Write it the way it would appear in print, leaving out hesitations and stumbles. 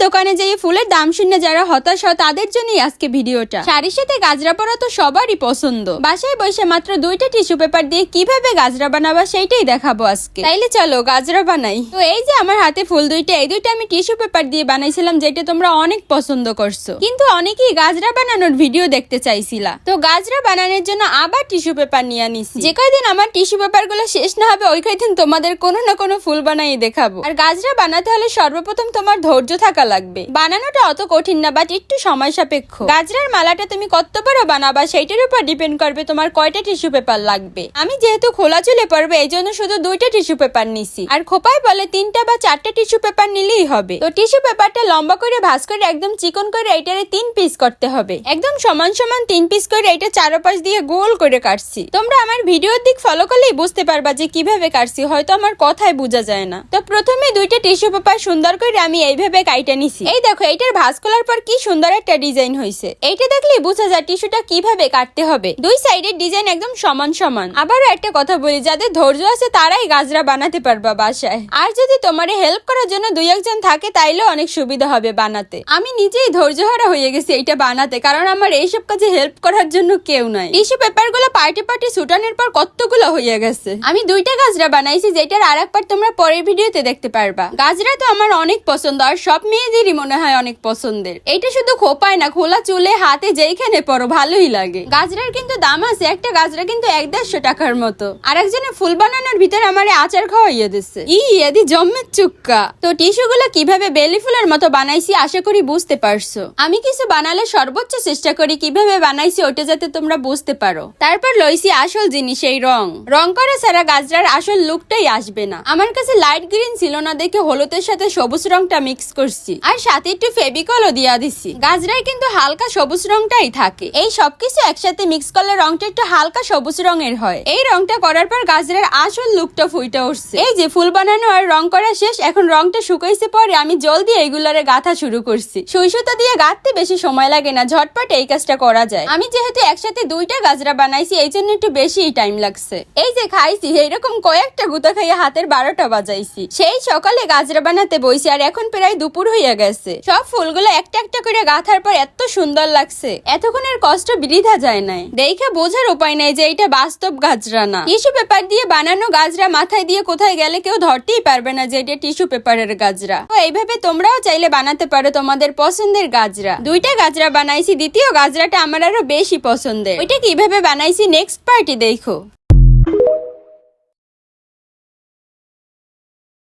দোকানে যেয়ে ফুলের দাম শুনে যারা হতাশ হয় তাদের জন্যই আজকে ভিডিওটা। শাড়ির সাথে গাজরা পরা তো সবারই পছন্দ। বাসায় বসে মাত্র 2টা টিস্যু পেপার দিয়ে কিভাবে গাজরা বানাবা সেইটাই দেখাবো আজকে। তাইলে চলো গাজরা বানাই। তো এই যে আমার হাতে ফুল দুইটা, এই দুইটা আমি টিস্যু পেপার দিয়ে বানাইছিলাম, যেটা তোমরা অনেক পছন্দ করছো। কিন্তু অনেকেই গাজরা বানানোর ভিডিও দেখতে চাইছিলা, তো গাজরা বানানোর জন্য আবার টিস্যু পেপার নিয়ে আনিছি। যে কয়দিন আমার টিস্যু পেপার গুলো শেষ না হবে ওই কয়দিন তোমাদের কোনো না কোনো ফুল বানাই দেখাবো। আর গাজরা বানাতে হলে সর্বপ্রথম তোমার ধৈর্য থাকা লাগবে। বানানোটা অত কঠিন না, বাট একটু সময় সাপেক্ষ। গাজরার মালাটা তুমি কত বড় বানাবা সেইটার উপর ডিপেন্ড করবে তোমার কয়টা টিস্যু পেপার লাগবে। আমি যেহেতু খোলা চুলে পড়বে এই জন্য শুধু 2টা টিস্যু পেপার নিছি, আর খোপায় বলে 3টা বা 4টা টিস্যু পেপার নিলেই হবে। তো টিস্যু পেপারটা লম্বা করে ভাঁজ করে একদম চিকন করে এইটারে 3 পিস করতে হবে। একদম সমান সমান 3 পিস করে এইটা চারপাশ দিয়ে গোল করে কাটছি। তোমরা আমার ভিডিওর দিক ফলো করলেই বুঝতে পারবা যে কিভাবে কাটছি, হয়তো আমার কথায় বোঝা যায় না। তো প্রথমে 2টা টিস্যু পেপার সুন্দর করে আমি এইভাবে কাইটা নিছি। এই দেখো এইটার ভাঁজ করার পর কি সুন্দর একটা ডিজাইন হয়েছে। এইটা দেখলেই বোঝা যায় টিস্যুটা কিভাবে কাটতে হবে। দুই সাইডের ডিজাইন একদম সমান সমান। আবারও একটা কথা বলি, যাদের ধৈর্য আছে তারাই গাজরা বানাতে পারবা বাসায়। আর যদি তোমারে হেল্প করার জন্য 2-1 জন থাকে তাইলে অনেক সুবিধা হবে বানাতে। আমি নিজেই ধৈর্যহারা হয়ে গেছি এইটা বানাতে, কারণ আমার এইসব কাজে হেল্প করার জন্য কেউ নাই। টিস্যু পেপার গুলো পার্টি ছুটানোর পর কতগুলো হয়ে গেছে। আমি 2টা গাজরা বানাইছি, যেটার আর এক পার্ট তোমরা পরের ভিডিওতে দেখতে পারবা। গাজরা তো আমার অনেক পছন্দ, আর সব মেয়েদেরই মনে হয় অনেক পছন্দের। এটা শুধু খোপায় না, খোলা চুলে হাতে যেইখানে পরো ভালোই লাগে। গাজরার কিন্তু দাম আছে, একটা গাজরা কিন্তু 150 টাকার মতো। আর একজনে ফুল বানানোর ভিতর আমারে আচার খাওয়াইয়া দিচ্ছে। এদি জম্মের চুক্কা। তো টিস্যু গুলো কিভাবে বেলি ফুলের মতো বানাইছি আশা করি বুঝতে পারছো। আমি কিছু বানালে সর্বোচ্চ চেষ্টা করি কিভাবে বানাইছি ওটা যাতে তোমরা বুঝতে পারো। তারপর লইছি আসল জিনিস, এই রং করা ছাড়া গাজরার আসল লুকটাই আসবে না। আমার কাছে লাইট গ্রিন ছিল না দেখে হলুদের সাথে সবুজ রংটা মিক্স করছি, আর সাথে একটু ফেভিকলও দিয়া দিছি। গাজরায় কিন্তু হালকা সবুজ রংটাই থাকে। এই সবকিছু একসাথে মিক্স করলে রংটা একটু হালকা সবুজ রঙের হয়। এই রংটা করার পর গাজরার আসল লুকটা ফুটে উঠছে। এই যে ফুল বানানো আর রং করা শেষ, এখন রংটা শুকাইছে পরে আমি জলদি এইগুলারে গাঁথা শুরু করছি। সুই সুতা দিয়ে গাঁথতে বেশি সময় লাগে না, ঝটপট এই কাজটা করা যায়। আমি যেহেতু একসাথে 2টা গাজরা বানাইছি এই জন্য একটু বেশি টাইম লাগছে। এই যে খাইছি এইরকম কয়েকটা গুতা খাইয়া হাতের 12টা বাজাইছি। সেই সকালে গাজরা বানাতে বইছি, আর এখন প্রায় দুপুর হইয়া গেছে। সব ফুলগুলো একটা একটা করে গাঁথার পর এত সুন্দর লাগছে, এতক্ষণের কষ্ট বৃথা যায় নাই। দেখে বোঝার উপায় নাই যে এটা বাস্তব গাজরা না। টিস্যু পেপার দিয়ে বানানো গাজরা মাথায় দিয়ে কোথায় গেলে কেউ ধরতেই পারবে না যে এটা টিস্যু পেপারের গাজরা। তো এইভাবে তোমরাও চাইলে বানাতে পারো তোমাদের পছন্দের গাজরা। 2টা গাজরা বানাইছি, দ্বিতীয় গাজরাটা আমার আরো বেশি পছন্দের। ওইটা কিভাবে বানাইছি নেক্সট পার্টি দেখো।